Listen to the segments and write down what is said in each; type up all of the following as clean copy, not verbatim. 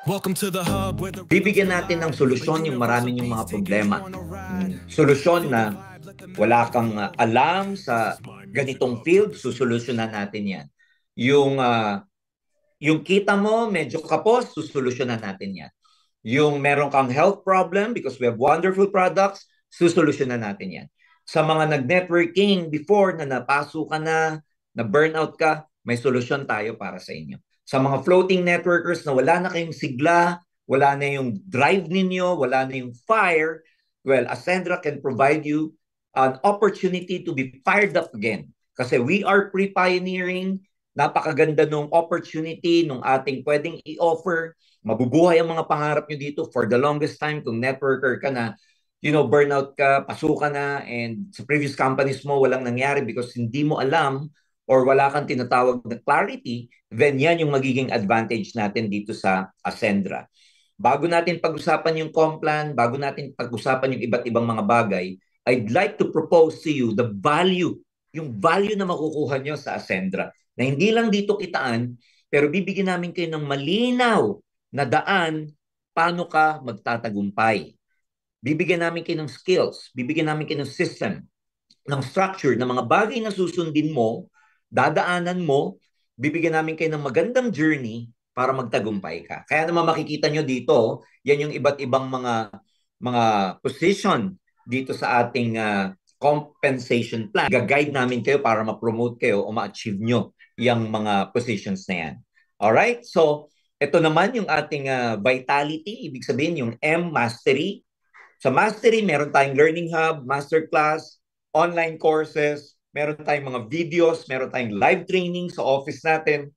Welcome to the hub where the Bibigyan natin ng solusyon yung marami yung mga problema. Solusyon na wala kang alam sa ganitong field, susolusyonan natin yan. Yung, yung kita mo, medyo kapos, susolusyonan natin yan. Yung meron kang health problem because we have wonderful products, susolusyonan natin yan. Sa mga nag-networking before na napaso ka na burnout ka, may solusyon tayo para sa inyo. Sa mga floating networkers na wala na kayong sigla, wala na yung drive ninyo, wala na yung fire, well, Ascendra can provide you an opportunity to be fired up again. Kasi we are pre-pioneering, napakaganda nung opportunity nung ating pwedeng i-offer. Mabubuhay ang mga pangarap nyo dito for the longest time kung networker ka na, burnout ka, pasukan na, and sa previous companies mo walang nangyari because hindi mo alam or wala kang tinatawag na clarity, then yan yung magiging advantage natin dito sa Ascendra. Bago natin pag-usapan yung Complan, bago natin pag-usapan yung iba't ibang mga bagay, I'd like to propose to you the value, yung value na makukuha nyo sa Ascendra. Na hindi lang dito kitaan, pero bibigyan namin kayo ng malinaw na daan paano ka magtatagumpay. Bibigyan namin kayo ng skills, bibigyan namin kayo ng system, ng structure, ng mga bagay na susundin mo, dadaanan mo, bibigyan namin kayo ng magandang journey para magtagumpay ka. Kaya naman makikita nyo dito, yan yung iba't ibang mga position dito sa ating compensation plan. Ga-guide namin kayo para ma-promote kayo o ma-achieve nyo yung mga positions na yan. Alright? So, ito naman yung ating vitality, ibig sabihin yung M, mastery. Sa mastery, meron tayong learning hub, masterclass, online courses, meron tayong mga videos, meron tayong live training sa office natin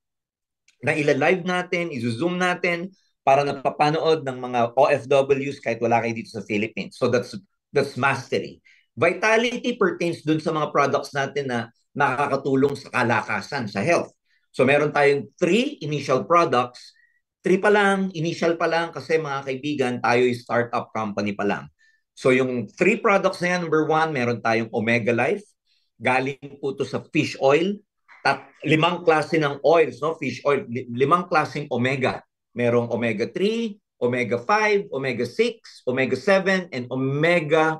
na ila-live natin, i-zoom natin para napapanood ng mga OFWs kahit wala kayo dito sa Philippines. So that's mastery. Vitality pertains dun sa mga products natin na nakakatulong sa kalakasan, sa health. So meron tayong 3 initial products. 3 pa lang, initial pa lang kasi mga kaibigan, tayo yung startup company pa lang. So yung 3 products na yan, number 1, meron tayong Omega Life. Galing po to sa fish oil. 5 klase ng oils, no? Fish oil, 5 klaseng omega. Merong omega 3, omega 5, omega 6, omega 7, and omega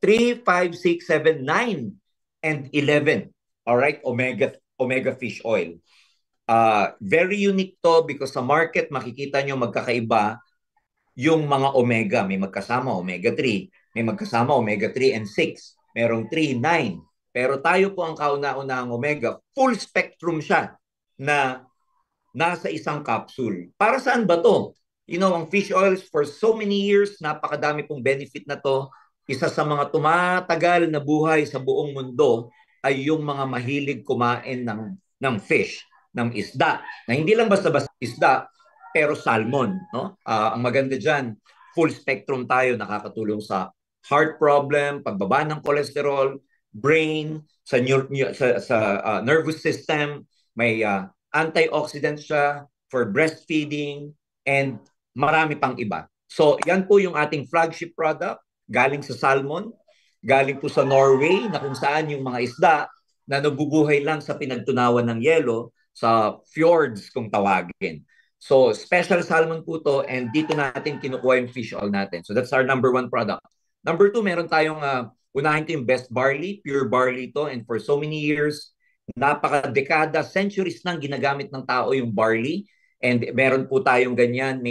3, 5, 6, 7, 9, and 11. All right, omega fish oil. Very unique to because sa market makikita nyo magkakaiba yung mga omega. May magkasama omega 3, may magkasama omega 3 and 6. Merong 3, 9. Pero tayo po ang kauna-unahang omega, full spectrum siya na nasa isang capsule. Para saan ba to? Ang fish oils for so many years, napakadami pong benefit na to. Isa sa mga tumatagal na buhay sa buong mundo ay yung mga mahilig kumain ng fish, ng isda. Na hindi lang basta-basta isda, pero salmon. No? Ang maganda dyan, full spectrum tayo, nakakatulong sa heart problem, pagbaba ng cholesterol, brain, sa nervous system, may antioxidant siya for breastfeeding, and marami pang iba. So, yan po yung ating flagship product, galing sa salmon, galing po sa Norway, na kung saan yung mga isda na nabubuhay lang sa pinagtunawan ng yelo, sa fjords kung tawagin. So, special salmon po to, and dito natin kinukuha yung fish oil natin. So, that's our number 1 product. Number 2, meron tayong unahin ko yung best barley, pure barley to, and for so many years, napaka-dekada, centuries nang ginagamit ng tao yung barley, and meron po tayong ganyan,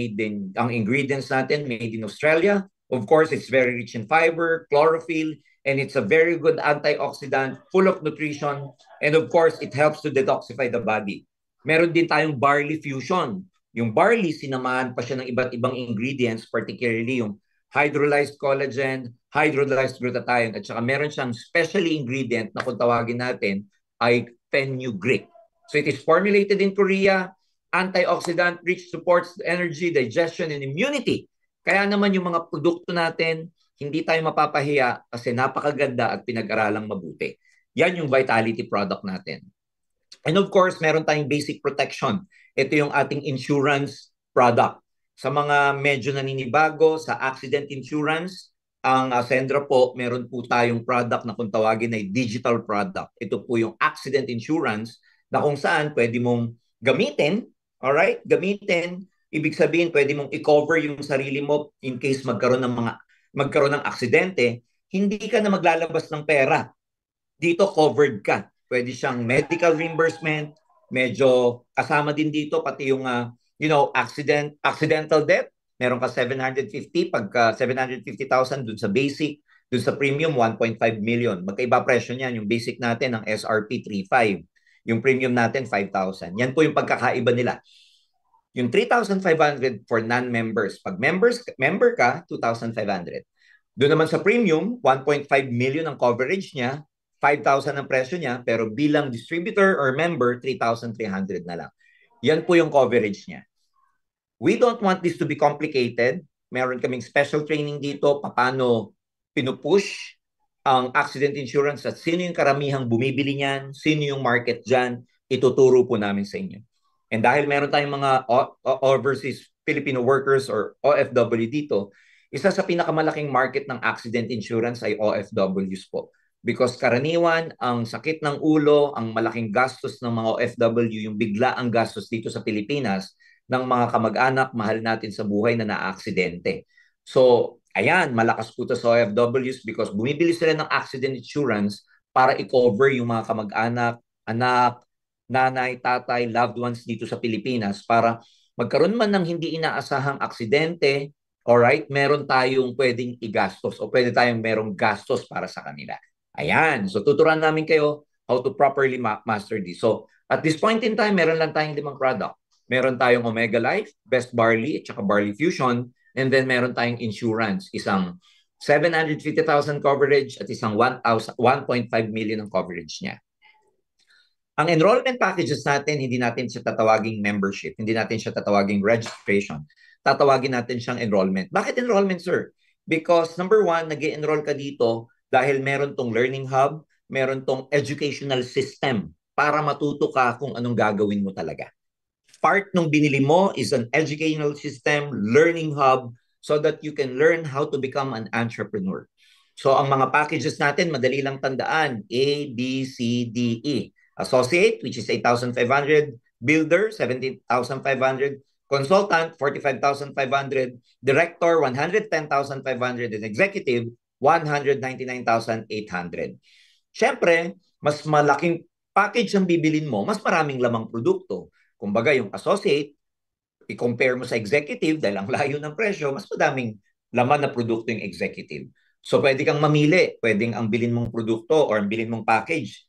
ang ingredients natin, made in Australia. Of course, it's very rich in fiber, chlorophyll, and it's a very good antioxidant, full of nutrition, and of course, it helps to detoxify the body. Meron din tayong barley fusion. Yung barley, sinamahan pa siya ng iba't ibang ingredients, particularly yung hydrolyzed collagen, hydrolyzed glutathione, at saka meron siyang specially ingredient na kung tawagin natin ay fenugreek. So it is formulated in Korea, antioxidant, rich, supports energy, digestion, and immunity. Kaya naman yung mga produkto natin, hindi tayo mapapahiya kasi napakaganda at pinag-aralang mabuti. Yan yung vitality product natin. And of course, meron tayong basic protection. Ito yung ating insurance product. Sa mga medyo naninibago sa accident insurance, ang Ascendra po, meron po tayong product na kung tawagin ay digital product. Ito po yung accident insurance na kung saan pwede mong gamitin, alright? Gamitin Ibig sabihin, pwede mong i-cover yung sarili mo in case magkaroon ng aksidente, hindi ka na maglalabas ng pera. Dito covered ka. Pwede siyang medical reimbursement, medyo kasama din dito pati yung accidental death. Meron ka 750 pagka 750,000 dun sa basic, dun sa premium 1.5 million. Magkaiba presyo niyan, yung basic natin ng SRP 3.5, yung premium natin 5,000. Yan po yung pagkakaiba nila. Yung 3,500 for non-members. Pag member ka, 2,500. Doon naman sa premium, 1.5 million ang coverage niya, 5,000 ang presyo niya, pero bilang distributor or member, 3,300 na lang. Yan po yung coverage niya. We don't want this to be complicated. Meron kaming special training dito, paano pinupush ang accident insurance at sino yung karamihang bumibili niyan, sino yung market dyan, ituturo po namin sa inyo. And dahil meron tayong mga overseas Filipino workers or OFW dito, isa sa pinakamalaking market ng accident insurance ay OFWs po. Because karaniwan, ang sakit ng ulo, ang malaking gastos ng mga OFW, yung bigla ang gastos dito sa Pilipinas ng mga kamag-anak, mahal natin sa buhay na naaksidente. So, ayan, malakas po ito sa OFWs because bumibili sila ng accident insurance para i-cover yung mga kamag-anak, anak, nanay, tatay, loved ones dito sa Pilipinas para magkaroon man ng hindi inaasahang aksidente, alright, meron tayong pwedeng igastos o pwede tayong merong gastos para sa kanila. Ayan, so tuturuan namin kayo how to properly master this. So, at this point in time, meron lang tayong 5 product. Meron tayong Omega Life, Best Barley, at saka Barley Fusion, and then meron tayong insurance, isang 750,000 coverage at isang 1.5 million ang coverage niya. Ang enrollment packages natin, hindi natin siya tatawaging membership, hindi natin siya tatawaging registration. Tatawagin natin siyang enrollment. Bakit enrollment, sir? Because number one, nag-enroll ka dito dahil meron tong learning hub, meron tong educational system para matuto ka kung anong gagawin mo talaga. Part nung binili mo is an educational system, learning hub, so that you can learn how to become an entrepreneur. So ang mga packages natin, madali lang tandaan, A, B, C, D, E. Associate, which is 8,500. Builder, 17,500. Consultant, 45,500. Director, 110,500. And executive, 199,800. Siyempre, mas malaking package ang bibilin mo, mas maraming lamang produkto. Kumbaga, yung associate, i-compare mo sa executive dahil ang layo ng presyo, mas madaming laman na produkto yung executive. So, pwede kang mamili. Pwedeng ang bilin mong produkto or ang bilin mong package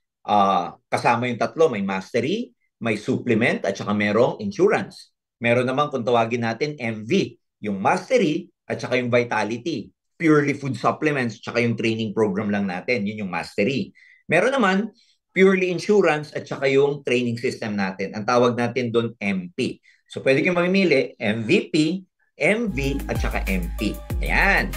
kasama yung tatlo, may mastery, may supplement, at saka merong insurance. Meron naman kung tawagin natin MV, yung mastery, at saka yung vitality. Purely food supplements, at saka yung training program lang natin, yun yung mastery. Meron naman, purely insurance, at saka yung training system natin. Ang tawag natin doon MP. So pwede kayong mamimili, MVP, MV, at saka MP. Ayan.